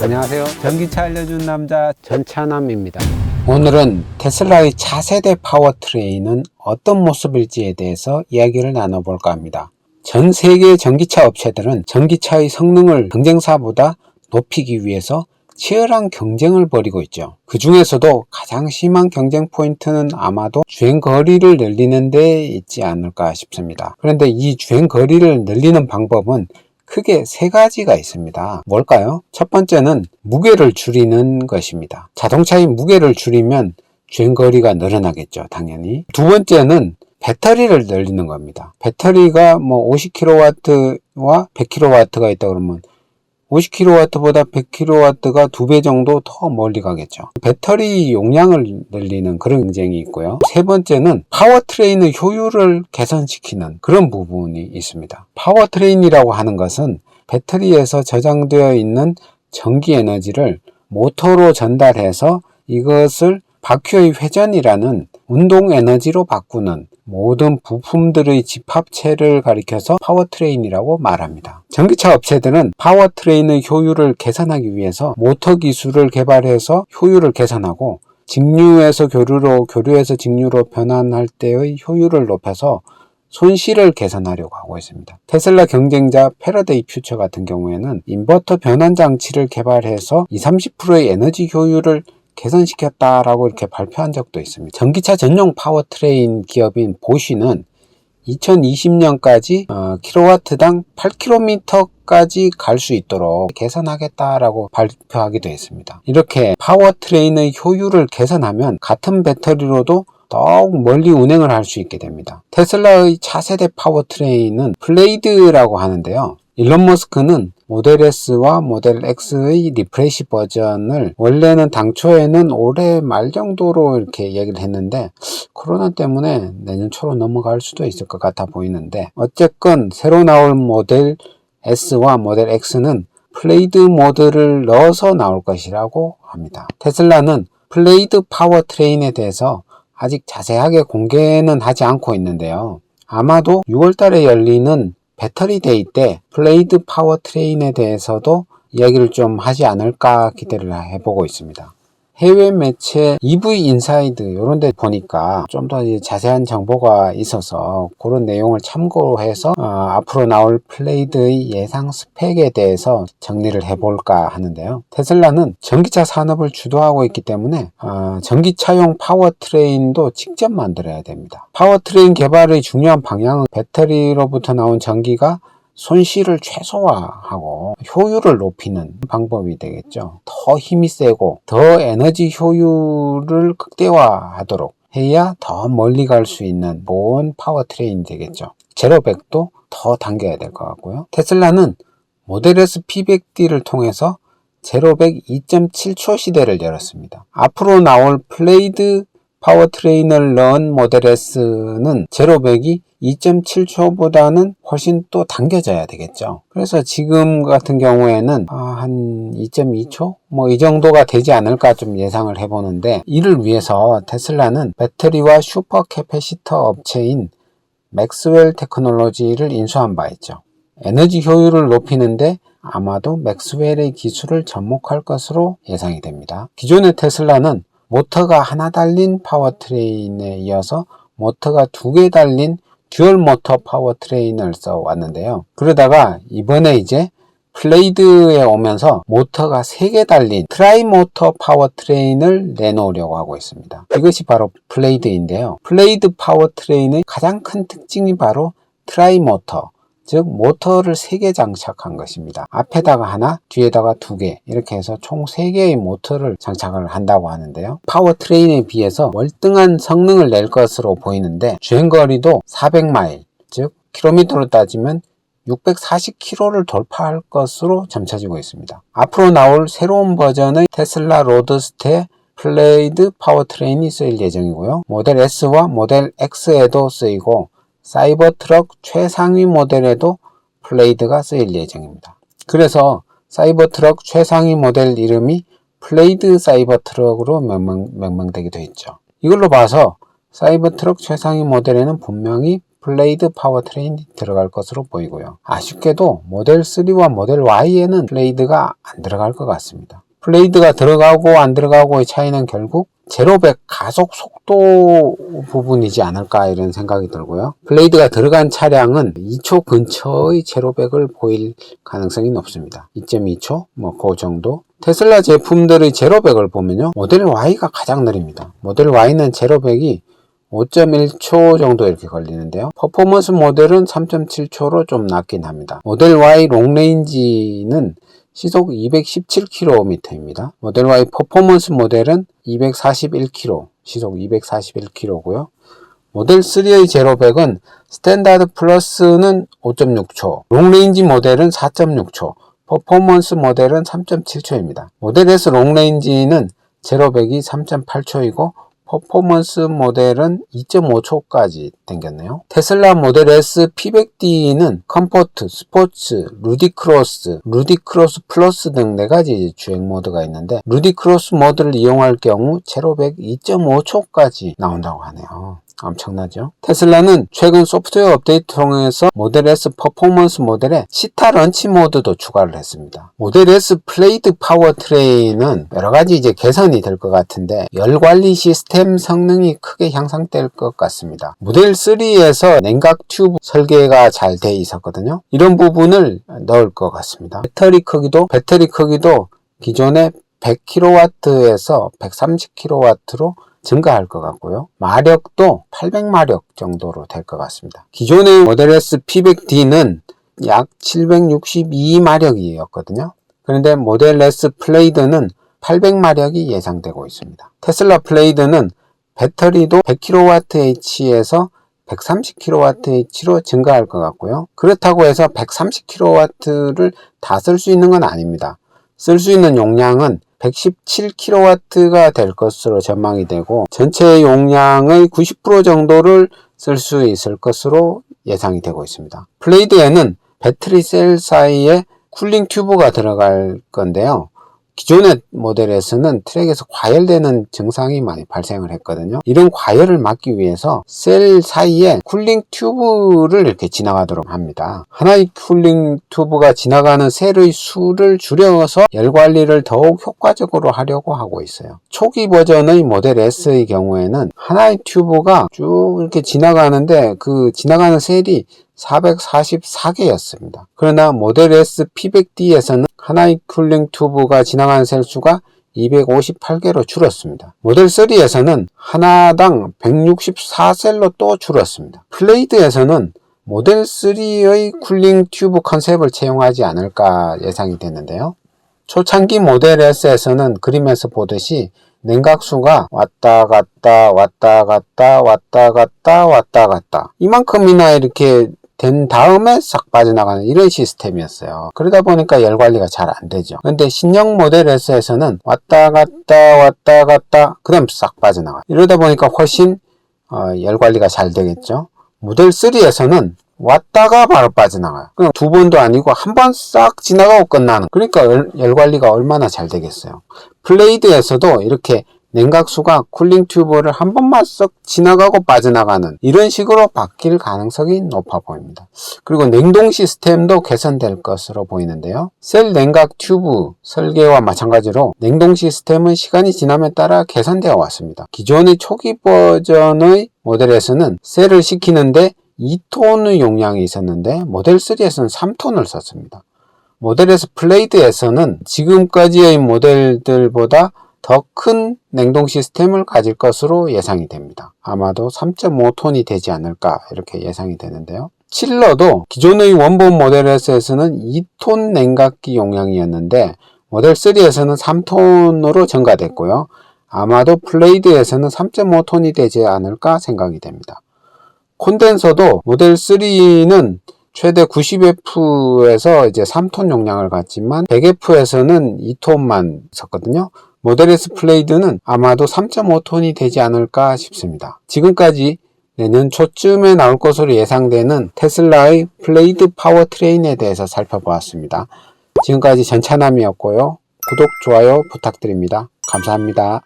안녕하세요. 전기차 알려준 남자 전차남입니다. 오늘은 테슬라의 차세대 파워트레인은 어떤 모습일지에 대해서 이야기를 나눠볼까 합니다. 전 세계 전기차 업체들은 전기차의 성능을 경쟁사보다 높이기 위해서 치열한 경쟁을 벌이고 있죠. 그 중에서도 가장 심한 경쟁 포인트는 아마도 주행거리를 늘리는 데 있지 않을까 싶습니다. 그런데 이 주행거리를 늘리는 방법은 크게 세 가지가 있습니다. 뭘까요? 첫 번째는 무게를 줄이는 것입니다. 자동차의 무게를 줄이면 주행거리가 늘어나겠죠, 당연히. 두 번째는 배터리를 늘리는 겁니다. 배터리가 50kW와 100kW가 있다 그러면 50kW보다 100kW가 2배 정도 더 멀리 가겠죠. 배터리 용량을 늘리는 그런 경쟁이 있고요. 세 번째는 파워트레인의 효율을 개선시키는 그런 부분이 있습니다. 파워트레인이라고 하는 것은 배터리에서 저장되어 있는 전기 에너지를 모터로 전달해서 이것을 바퀴의 회전이라는 운동 에너지로 바꾸는 모든 부품들의 집합체를 가리켜서 파워트레인이라고 말합니다. 전기차 업체들은 파워트레인의 효율을 개선하기 위해서 모터 기술을 개발해서 효율을 개선하고 직류에서 교류로, 교류에서 직류로 변환할 때의 효율을 높여서 손실을 개선하려고 하고 있습니다. 테슬라 경쟁자 패러데이 퓨처 같은 경우에는 인버터 변환 장치를 개발해서 20-30%의 에너지 효율을 개선시켰다라고 이렇게 발표한 적도 있습니다. 전기차 전용 파워트레인 기업인 보쉬는 2020년까지 킬로와트당 8km까지 갈 수 있도록 개선하겠다라고 발표하기도 했습니다. 이렇게 파워트레인의 효율을 개선하면 같은 배터리로도 더욱 멀리 운행을 할 수 있게 됩니다. 테슬라의 차세대 파워트레인은 플레이드라고 하는데요. 일론 머스크는 모델 S와 모델 X의 리프레시 버전을 원래는 당초에는 올해 말 정도로 이렇게 얘기를 했는데 코로나 때문에 내년 초로 넘어갈 수도 있을 것 같아 보이는데 어쨌건 새로 나올 모델 S와 모델 X는 플레이드 모드를 넣어서 나올 것이라고 합니다. 테슬라는 플레이드 파워트레인에 대해서 아직 자세하게 공개는 하지 않고 있는데요. 아마도 6월 달에 열리는 배터리 데이 때 플레이드 파워트레인에 대해서도 이야기를 좀 하지 않을까 기대를 해보고 있습니다. 해외 매체 EV 인사이드 이런 데 보니까 좀 더 자세한 정보가 있어서 그런 내용을 참고해서 앞으로 나올 플레이드의 예상 스펙에 대해서 정리를 해볼까 하는데요. 테슬라는 전기차 산업을 주도하고 있기 때문에 전기차용 파워트레인도 직접 만들어야 됩니다. 파워트레인 개발의 중요한 방향은 배터리로부터 나온 전기가 손실을 최소화하고 효율을 높이는 방법이 되겠죠. 더 힘이 세고 더 에너지 효율을 극대화하도록 해야 더 멀리 갈 수 있는 좋은 파워트레인이 되겠죠. 제로백도 더 당겨야 될 것 같고요. 테슬라는 모델 S P100D를 통해서 제로백 2.7초 시대를 열었습니다. 앞으로 나올 플레이드 파워트레인을 넣은 모델 S는 제로백이 2.7초보다는 훨씬 또 당겨져야 되겠죠. 그래서 지금 같은 경우에는 한 2.2초? 이 정도가 되지 않을까 좀 예상을 해보는데 이를 위해서 테슬라는 배터리와 슈퍼 캐패시터 업체인 맥스웰 테크놀로지를 인수한 바 있죠. 에너지 효율을 높이는데 아마도 맥스웰의 기술을 접목할 것으로 예상이 됩니다. 기존의 테슬라는 모터가 하나 달린 파워트레인에 이어서 모터가 2개 달린 듀얼 모터 파워트레인을 써왔는데요. 그러다가 이번에 이제 플레이드에 오면서 모터가 3개 달린 트라이 모터 파워트레인을 내놓으려고 하고 있습니다. 이것이 바로 플레이드인데요. 플레이드 파워트레인의 가장 큰 특징이 바로 트라이 모터, 즉 모터를 3개 장착한 것입니다. 앞에다가 하나, 뒤에다가 2개 이렇게 해서 총 3개의 모터를 장착을 한다고 하는데요. 파워트레인에 비해서 월등한 성능을 낼 것으로 보이는데 주행거리도 400마일, 즉 킬로미터로 따지면 640km를 돌파할 것으로 점쳐지고 있습니다. 앞으로 나올 새로운 버전의 테슬라 로드스터에 플레이드 파워트레인이 쓰일 예정이고요. 모델 S와 모델 X에도 쓰이고 사이버트럭 최상위 모델에도 플레이드가 쓰일 예정입니다. 그래서 사이버트럭 최상위 모델 이름이 플레이드 사이버트럭으로 명명되기도 했죠. 이걸로 봐서 사이버트럭 최상위 모델에는 분명히 블레이드 파워트레인이 들어갈 것으로 보이고요. 아쉽게도 모델 3와 모델 Y에는 블레이드가 안 들어갈 것 같습니다. 블레이드가 들어가고 안 들어가고의 차이는 결국 제로100 가속 속도 부분이지 않을까 이런 생각이 들고요. 블레이드가 들어간 차량은 2초 근처의 제로100을 보일 가능성이 높습니다. 2.2초 그 정도. 테슬라 제품들의 제로100을 보면요, 모델 Y가 가장 느립니다. 모델 Y는 제로100이 5.1초 정도 이렇게 걸리는데요. 퍼포먼스 모델은 3.7초로 좀 낮긴 합니다. 모델 Y 롱레인지는 시속 217km입니다. 모델 Y 퍼포먼스 모델은 241km, 시속 241km고요. 모델 3의 제로100은 스탠다드 플러스는 5.6초, 롱레인지 모델은 4.6초, 퍼포먼스 모델은 3.7초입니다. 모델 S 롱레인지는 제로100이 3.8초이고 퍼포먼스 모델은 2.5초까지 당겼네요. 테슬라 모델 S P100D는 컴포트, 스포츠, 루디크로스 플러스 등 4가지 주행 모드가 있는데 루디크로스 모드를 이용할 경우 제로100 2.5초까지 나온다고 하네요. 엄청나죠? 테슬라는 최근 소프트웨어 업데이트 통해서 모델 S 퍼포먼스 모델에 시타 런치 모드도 추가를 했습니다. 모델 S 플레이드 파워트레인은 여러가지 이제 개선이 될 것 같은데 열 관리 시스템 성능이 크게 향상될 것 같습니다. 모델 3에서 냉각 튜브 설계가 잘 돼 있었거든요. 이런 부분을 넣을 것 같습니다. 배터리 크기도 기존의 100kW에서 130kW로 증가할 것 같고요. 마력도 800마력 정도로 될 것 같습니다. 기존의 모델 S P100D는 약 762마력이었거든요. 그런데 모델 S 플레이드는 800마력이 예상되고 있습니다. 테슬라 플레이드는 배터리도 100kWh에서 130kWh로 증가할 것 같고요. 그렇다고 해서 130kW를 다 쓸 수 있는 건 아닙니다. 쓸 수 있는 용량은 117kW가 될 것으로 전망이 되고 전체 용량의 90% 정도를 쓸 수 있을 것으로 예상이 되고 있습니다. 플레이드에는 배터리 셀 사이에 쿨링 튜브가 들어갈 건데요. 기존의 모델에서는 트랙에서 과열되는 증상이 많이 발생을 했거든요. 이런 과열을 막기 위해서 셀 사이에 쿨링 튜브를 이렇게 지나가도록 합니다. 하나의 쿨링 튜브가 지나가는 셀의 수를 줄여서 열 관리를 더욱 효과적으로 하려고 하고 있어요. 초기 버전의 모델 S의 경우에는 하나의 튜브가 쭉 이렇게 지나가는데 그 지나가는 셀이 444개였습니다. 그러나 모델 S P100D에서는 하나의 쿨링 튜브가 지나가는 셀 수가 258개로 줄었습니다. 모델 3에서는 하나당 164셀로 또 줄었습니다. 플레이드에서는 모델 3의 쿨링 튜브 컨셉을 채용하지 않을까 예상이 되는데요. 초창기 모델 S에서는 그림에서 보듯이 냉각수가 왔다 갔다 이만큼이나 이렇게 된 다음에 싹 빠져나가는 이런 시스템이었어요. 그러다 보니까 열 관리가 잘 안 되죠. 근데 신형 모델 S에서는 왔다 갔다 그 다음 싹 빠져나가요. 이러다 보니까 훨씬 열 관리가 잘 되겠죠. 모델 3에서는 왔다가 바로 빠져나가요. 그냥 두 번도 아니고 한 번 싹 지나가고 끝나는. 그러니까 열 관리가 얼마나 잘 되겠어요. 플레이드에서도 이렇게 냉각수가 쿨링 튜브를 한 번만 쏙 지나가고 빠져나가는 이런 식으로 바뀔 가능성이 높아 보입니다. 그리고 냉동 시스템도 개선될 것으로 보이는데요. 셀 냉각 튜브 설계와 마찬가지로 냉동 시스템은 시간이 지남에 따라 개선되어 왔습니다. 기존의 초기 버전의 모델에서는 셀을 식히는데 2톤의 용량이 있었는데 모델 3에서는 3톤을 썼습니다. 모델 S 플레이드에서는 지금까지의 모델들보다 더 큰 냉동 시스템을 가질 것으로 예상이 됩니다. 아마도 3.5톤이 되지 않을까 이렇게 예상이 되는데요. 칠러도 기존의 원본 모델 S에서는 2톤 냉각기 용량이었는데 모델 3에서는 3톤으로 증가됐고요. 아마도 플레이드에서는 3.5톤이 되지 않을까 생각이 됩니다. 콘덴서도 모델 3는 최대 90F에서 이제 3톤 용량을 갖지만 100F에서는 2톤만 썼거든요. 모델 S 플레이드는 아마도 3.5톤이 되지 않을까 싶습니다. 지금까지 내년 초쯤에 나올 것으로 예상되는 테슬라의 플레이드 파워트레인에 대해서 살펴보았습니다. 지금까지 전차남이었고요. 구독, 좋아요 부탁드립니다. 감사합니다.